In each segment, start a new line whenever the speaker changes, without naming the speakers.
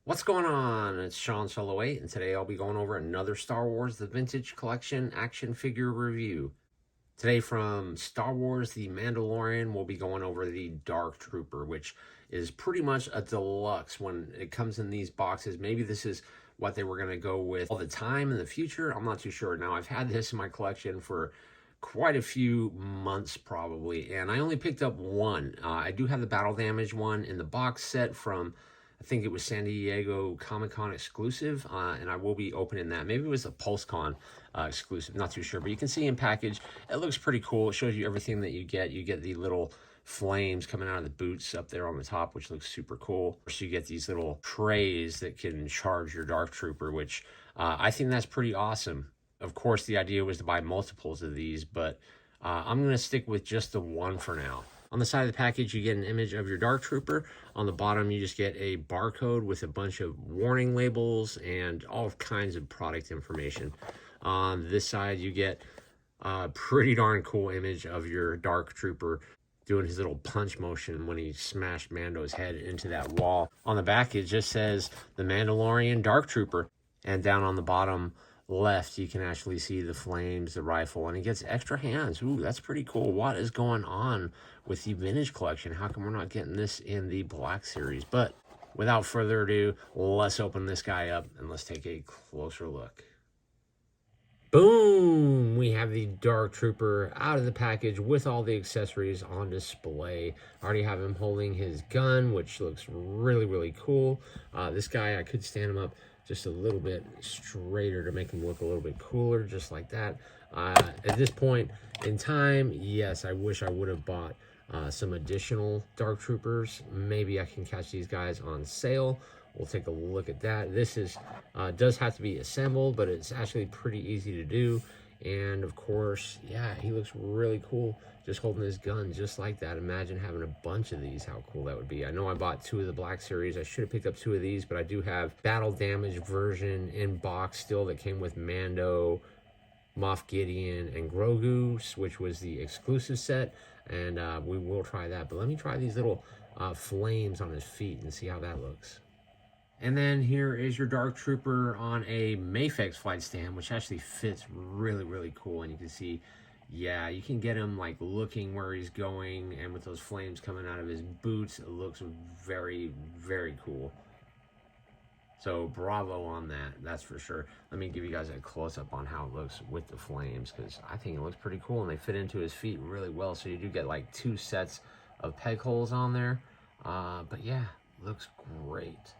What's going on? It's Sean Solo 8, and today I'll be going over another Star Wars The Vintage Collection action figure review. Today from Star Wars The Mandalorian, we'll be going over the Dark Trooper, which is pretty much a deluxe when it comes in these boxes. Maybe this is what they were going to go with all the time in the future. I'm not too sure. Now, I've had this in my collection for quite a few months probably, and I only picked up one. I do have the battle damage one in the box set from, I think it was San Diego Comic-Con exclusive, and I will be opening that. Maybe it was a PulseCon exclusive, not too sure, but you can see in package, it looks pretty cool. It shows you everything that you get. You get the little flames coming out of the boots up there on the top, which looks super cool. So you get these little trays that can charge your Dark Trooper, which I think that's pretty awesome. Of course, the idea was to buy multiples of these, but I'm going to stick with just the one for now. On the side of the package, you get an image of your Dark Trooper. On the bottom, you just get a barcode with a bunch of warning labels and all kinds of product information. On this side, you get a pretty darn cool image of your Dark Trooper doing his little punch motion when he smashed Mando's head into that wall. On the back, it just says the Mandalorian Dark Trooper. And down on the bottom left, you can actually see the flames, the rifle, and he gets extra hands. Ooh, that's pretty cool. What is going on with the vintage collection? How come we're not getting this in the Black Series? But without further ado, let's open this guy up and let's take a closer look. Boom! We have the Dark Trooper out of the package with all the accessories on display. I already have him holding his gun, which looks really, really cool. This guy, I could stand him up just a little bit straighter to make him look a little bit cooler, just like that. At this point in time, yes, I wish I would have bought some additional Dark Troopers. Maybe I can catch these guys on sale. We'll take a look at that. This is does have to be assembled, but it's actually pretty easy to do. And of course, yeah, he looks really cool just holding his gun just like that. Imagine having a bunch of these, how cool that would be. I know I bought 2 of the Black Series. I should have picked up 2 of these, but I do have battle damage version in box still that came with Mando, Moff Gideon, and Grogu, which was the exclusive set. And we will try that. But let me try these little flames on his feet and see how that looks. And then here is your Dark Trooper on a Mafex flight stand, which actually fits really, really cool. And you can see, yeah, you can get him like looking where he's going, and with those flames coming out of his boots, it looks very, very cool. So bravo on that, that's for sure. Let me give you guys a close-up on how it looks with the flames, because I think it looks pretty cool, and they fit into his feet really well. So you do get like 2 sets of peg holes on there. But yeah, looks great.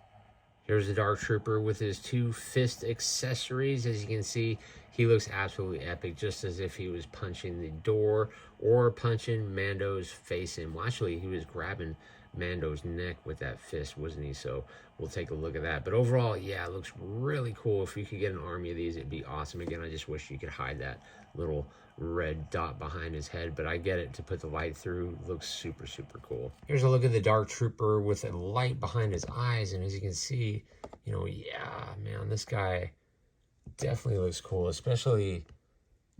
Here's the Dark Trooper with his 2 fist accessories. As you can see, he looks absolutely epic, just as if he was punching the door or punching Mando's face in. Well, actually, he was grabbing Mando's neck with that fist, wasn't he? So we'll take a look at that. But overall, yeah, it looks really cool. If you could get an army of these, it'd be awesome. Again, I just wish you could hide that little red dot behind his head, but I get it, to put the light through. Looks super, super cool. Here's a look at the Dark Trooper with a light behind his eyes, and as you can see, you know, yeah, man, this guy definitely looks cool, especially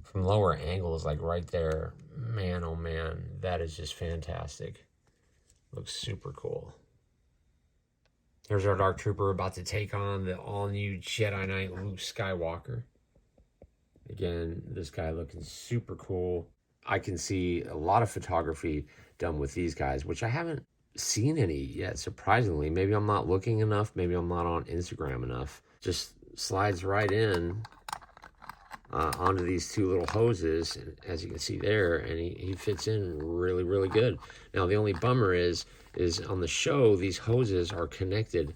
from lower angles, like right there. Man, oh man, that is just fantastic. Looks super cool. Here's our Dark Trooper about to take on the all-new Jedi Knight Luke Skywalker. Again, this guy looking super cool. I can see a lot of photography done with these guys, which I haven't seen any yet, surprisingly. Maybe I'm not looking enough. Maybe I'm not on Instagram enough. Just slides right in onto these 2 little hoses, as you can see there, and he fits in really, really good. Now, the only bummer is on the show, these hoses are connected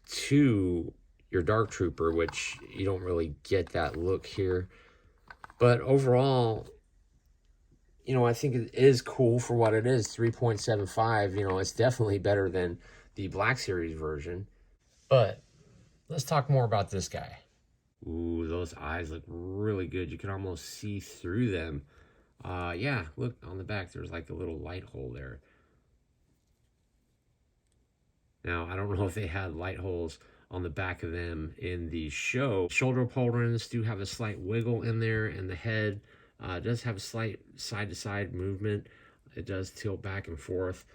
to your Dark Trooper, which you don't really get that look here. But overall, you know, I think it is cool for what it is. 3.75, you know, it's definitely better than the Black Series version. But let's talk more about this guy. Ooh, those eyes look really good. You can almost see through them. Yeah, look on the back, there's like a little light hole there. Now, I don't know if they had light holes on the back of them in the show. Shoulder pauldrons do have a slight wiggle in there, and the head does have a slight side-to-side movement. It does tilt back and forth.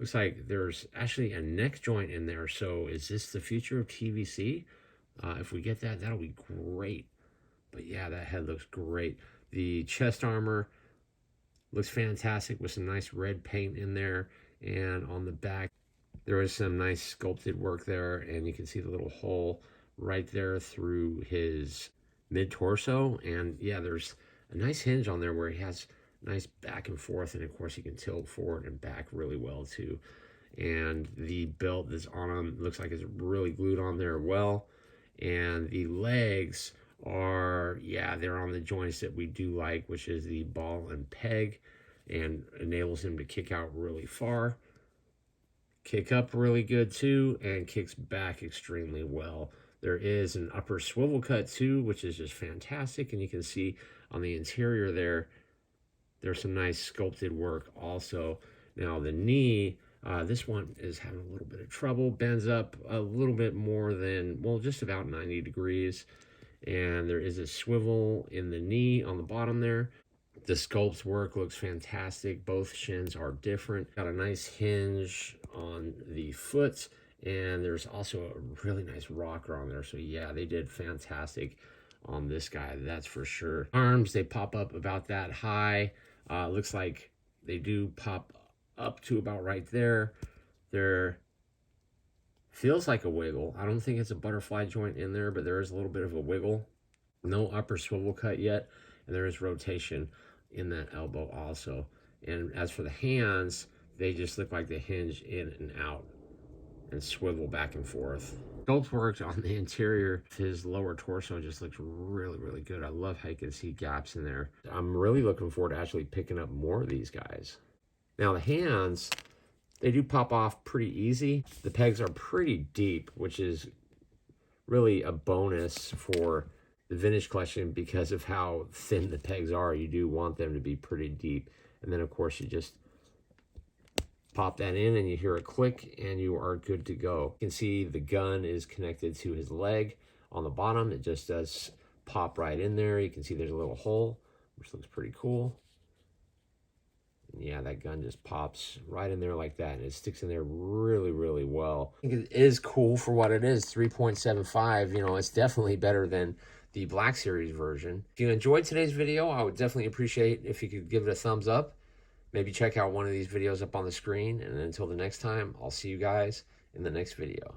Looks like there's actually a neck joint in there. So is this the future of TVC? If we get that, that'll be great. But yeah, that head looks great. The chest armor looks fantastic with some nice red paint in there. And on the back, there is some nice sculpted work there. And you can see the little hole right there through his mid-torso. And yeah, there's a nice hinge on there where he has nice back and forth. And of course, you can tilt forward and back really well too. And the belt that's on him looks like it's really glued on there well. And the legs are, yeah, they're on the joints that we do like, which is the ball and peg, and enables him to kick out really far, kick up really good too, and kicks back extremely well. There is an upper swivel cut too, which is just fantastic. And you can see on the interior there's some nice sculpted work also. Now the knee, this one is having a little bit of trouble, bends up a little bit more than, well, just about 90 degrees. And there is a swivel in the knee on the bottom there. The sculpt work looks fantastic. Both shins are different. Got a nice hinge on the foot, and there's also a really nice rocker on there. So yeah, they did fantastic on this guy, that's for sure. Arms, they pop up about that high. Looks like they do pop up to about right there. There feels like a wiggle. I don't think it's a butterfly joint in there, but there is a little bit of a wiggle. No upper swivel cut yet, and there is rotation in that elbow also. And as for the hands, they just look like they hinge in and out and swivel back and forth. Sculpt work on the interior, his lower torso just looks really, really good. I love how you can see gaps in there. I'm really looking forward to actually picking up more of these guys. Now the hands, they do pop off pretty easy. The pegs are pretty deep, which is really a bonus for the vintage collection because of how thin the pegs are. You do want them to be pretty deep. And then of course you just pop that in and you hear a click and you are good to go. You can see the gun is connected to his leg on the bottom. It just does pop right in there. You can see there's a little hole, which looks pretty cool. Yeah, that gun just pops right in there like that, and it sticks in there really, really well. I think it is cool for what it is. 3.75, you know, it's definitely better than the Black Series version. If you enjoyed today's video, I would definitely appreciate if you could give it a thumbs up. Maybe check out one of these videos up on the screen, and until the next time, I'll see you guys in the next video.